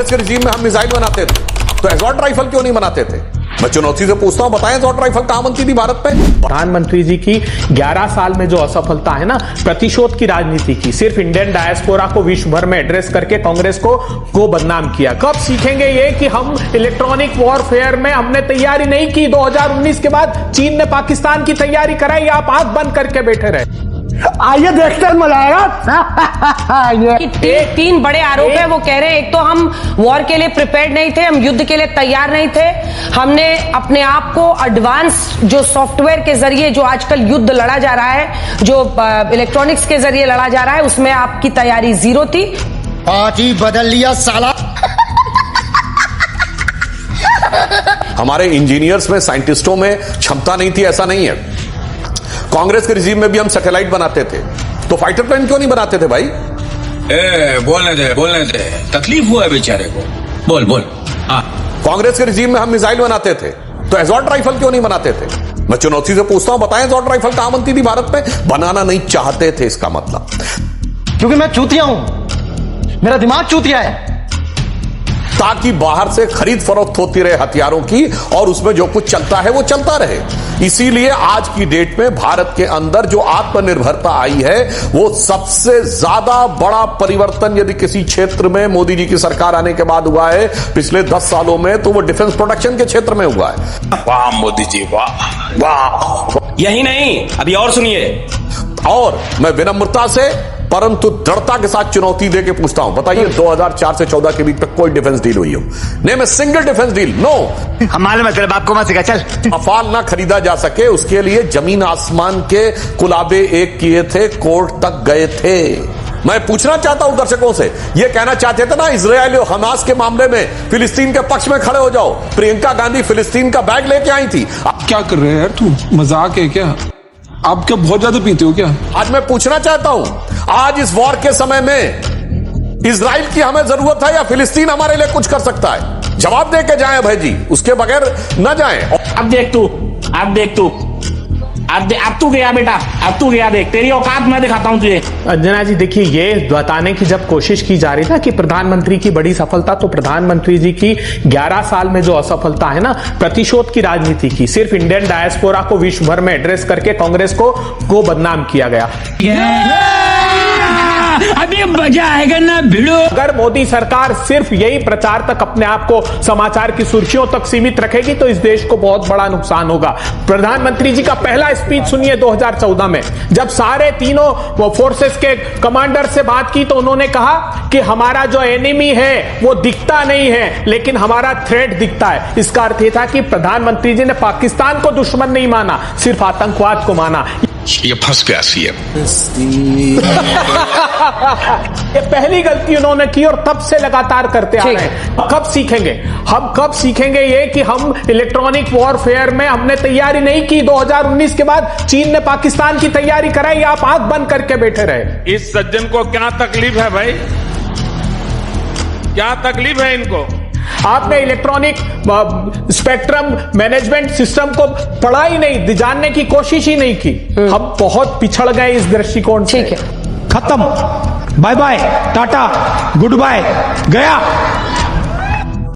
कांग्रेस के रिजीम में हम मिसाइल बनाते थे, तो असॉल्ट राइफल क्यों नहीं बनाते थे? मैं चुनौती से पूछता हूं, बताएं असॉल्ट राइफल कहां बनती थी भारत में? प्रधानमंत्री जी की 11 साल में जो असफलता है ना, प्रतिशोध की राजनीति की, सिर्फ इंडियन डायस्पोरा को विश्व भर में एड्रेस करके कांग्रेस को बदनाम किया। कब सीखेंगे ये कि हम इलेक्ट्रॉनिक वॉरफेयर में हमने तैयारी नहीं की? 2019 के बाद चीन ने पाकिस्तान की तैयारी कराई, आप आंख बंद करके बैठे रहे। आइए देखते हैं मजा आएगा। तीन बड़े आरोप है। वो कह रहे हैं, एक तो हम वॉर के लिए प्रिपेयर्ड नहीं थे, हम युद्ध के लिए तैयार नहीं थे, हमने अपने आप को एडवांस जो सॉफ्टवेयर के जरिए जो आजकल युद्ध लड़ा जा रहा है, जो इलेक्ट्रॉनिक्स के जरिए लड़ा जा रहा है, उसमें आपकी तैयारी जीरो थी। पार्टी बदल लिया साला। हमारे इंजीनियर्स में, साइंटिस्टों में क्षमता नहीं थी, ऐसा नहीं है। कांग्रेस के रिजीम में भी हम सैटेलाइट बनाते थे, तो फाइटर प्लेन क्यों नहीं बनाते थे भाई? बोलने दे, तकलीफ हुआ है बेचारे को। बोल। हाँ, कांग्रेस के रिजीम में हम मिसाइल बनाते थे, तो असॉल्ट राइफल क्यों नहीं बनाते थे? मैं चुनौती से पूछता हूं, बताएं असॉल्ट राइफल कहां बनती थी भारत में? बनाना नहीं चाहते थे, इसका मतलब। क्योंकि मैं चूतिया हूं, मेरा दिमाग चूतिया है। ताकि बाहर से खरीद फरोख्त होती रहे हथियारों की, और उसमें जो कुछ चलता है वो चलता रहे। इसीलिए आज की डेट में भारत के अंदर जो आत्मनिर्भरता आई है, वो सबसे ज्यादा बड़ा परिवर्तन यदि किसी क्षेत्र में मोदी जी की सरकार आने के बाद हुआ है पिछले 10 सालों में, तो वो डिफेंस प्रोडक्शन के क्षेत्र में हुआ है। वाह मोदी जी, वाह। यही नहीं, अभी और सुनिए। और मैं विनम्रता से परंतु दृढ़ता के साथ चुनौती देके पूछता हूं, बताइए 2004 से 14 के बीच में कोई डिफेंस डील हुई हो? Name a single defence deal. No. हमारे में तेरे बाप को मत सिखा, चल। अफाल ना खरीदा जा सके, उसके लिए जमीन आसमान के कुलाबे एक किए थे, कोर्ट तक गए थे। मैं पूछना चाहता हूं दर्शकों से, ये कहना चाहते थे ना इजराइल और हमास के मामले में फिलिस्तीन के पक्ष में खड़े हो जाओ। प्रियंका गांधी फिलिस्तीन का बैग लेके आई थी। क्या कर रहे हैं यार, तू मजाक है क्या? आप क्या बहुत ज्यादा पीते हो क्या? आज मैं पूछना चाहता हूं, आज इस वॉर के समय में इजराइल की हमें जरूरत है या फिलिस्तीन हमारे लिए कुछ कर सकता है? जवाब दे के जाएं भाई जी, उसके बगैर न जाएं। अब देख तू अब तू गया बेटा, अब तू गया, देख तेरी औकात मैं दिखाता हूं तुझे। अंजना जी देखिए, ये बताने की जब कोशिश की जा रही था कि प्रधानमंत्री की बड़ी सफलता, तो प्रधानमंत्री जी की 11 साल में जो असफलता है ना, प्रतिशोध की राजनीति की, सिर्फ इंडियन डायस्पोरा को विश्व भर में एड्रेस करके कांग्रेस को बदनाम किया गया। अभी मजा आएगा ना भिड़ो। अगर मोदी सरकार सिर्फ यही प्रचार तक अपने आप को, समाचार की सुर्खियों तक सीमित रखेगी, तो इस देश को बहुत बड़ा नुकसान होगा। प्रधानमंत्री जी का पहला स्पीच सुनिए 2014 में, जब सारे तीनों फोर्सेस के कमांडर से बात की, तो उन्होंने कहा कि हमारा जो एनिमी है वो दिखता नहीं है, लेकिन हमारा थ्रेट दिखता है। इसका अर्थ यह था कि प्रधानमंत्री जी ने पाकिस्तान को दुश्मन नहीं माना, सिर्फ आतंकवाद को माना। ये फंस गया सीएम। ये पहली गलती उन्होंने की और तब से लगातार करते आ रहे हैं। कब सीखेंगे हम, कब सीखेंगे ये कि हम इलेक्ट्रॉनिक वॉरफेयर में हमने तैयारी नहीं की? 2019 के बाद चीन ने पाकिस्तान की तैयारी कराई, आप आंख बंद करके बैठे रहे। इस सज्जन को क्या तकलीफ है भाई? क्या तकलीफ है इनको? आपने इलेक्ट्रॉनिक स्पेक्ट्रम मैनेजमेंट सिस्टम को पढ़ा ही नहीं, जानने की कोशिश ही नहीं की। हम बहुत पिछड़ गए इस दृष्टिकोण से। खत्म, बाय बाय, टाटा, गुड बाय, गया।